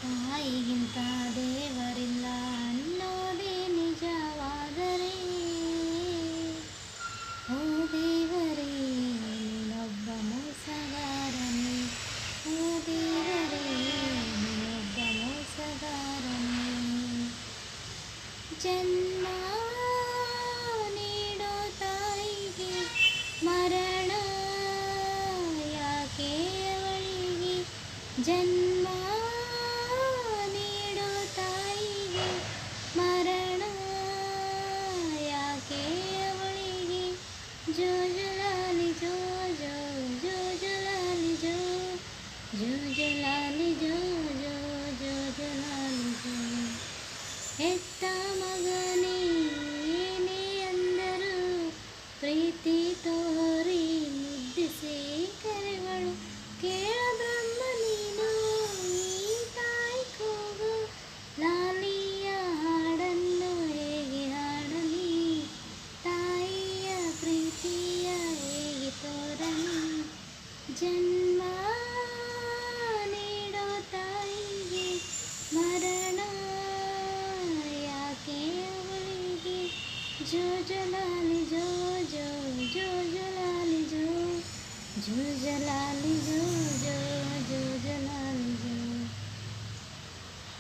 ತಾಯಿಗಿಂತ ದೇವರಿಲ್ಲ ಅನ್ನೋದೇ ನಿಜವಾದರೆ, ಓ ದೇವರೇ ನೀನೊಬ್ಬ ಮೋಸಗಾರನೇ, ಓ ದೇವರೇ ನೀನೊಬ್ಬ ಮೋಸಗಾರನೇ. ಜನ್ಮ ನೀಡೋ ತಾಯಿಗೆ ಮರಣ ಯಾಕೆ ಅವಳಿಗೆ, ಜನ್ಮ ನೀಡೋ ತಾಯಿಗೆ ಮರಣ ಯಾಕೆ ಅವಳಿಗೆ. ಜೋ ಜಲಾಲಿ ಜೋ ಜೋ ಜೋ ಜಲಾಲಿ ಜೋ ಜೋ ಜಲಾಲಿ ಜೋ ಜೋ ಜೋ ಜಲಾಲಿ ಜೋ. ಹೆತ್ತ ಮಗನೇ ಏನೇ ಅಂದರು ಪ್ರೀತಿ ತೋರಿ ಮುದ್ದಿಸಿ ಕರೆವಳು, ಕೇಳದಮ್ಮ ನೀನು ಈ ತಾಯಿ ಕೂಗು, ಲಾಲಿಯ ಹಾಡನ್ನು ಹೇಗೆ ಹಾಡಲಿ, ತಾಯಿಯ ಪ್ರೀತಿಯ ಹೇಗೆ ತೋರಲಿ. ಜನ್ಮ ನೀಡೋ ತಾಯಿಗೆ ಮರಣ ಯಾಕೆ ಅವಳಿಗೆ. ಜೋ ಜಲಾಲಿ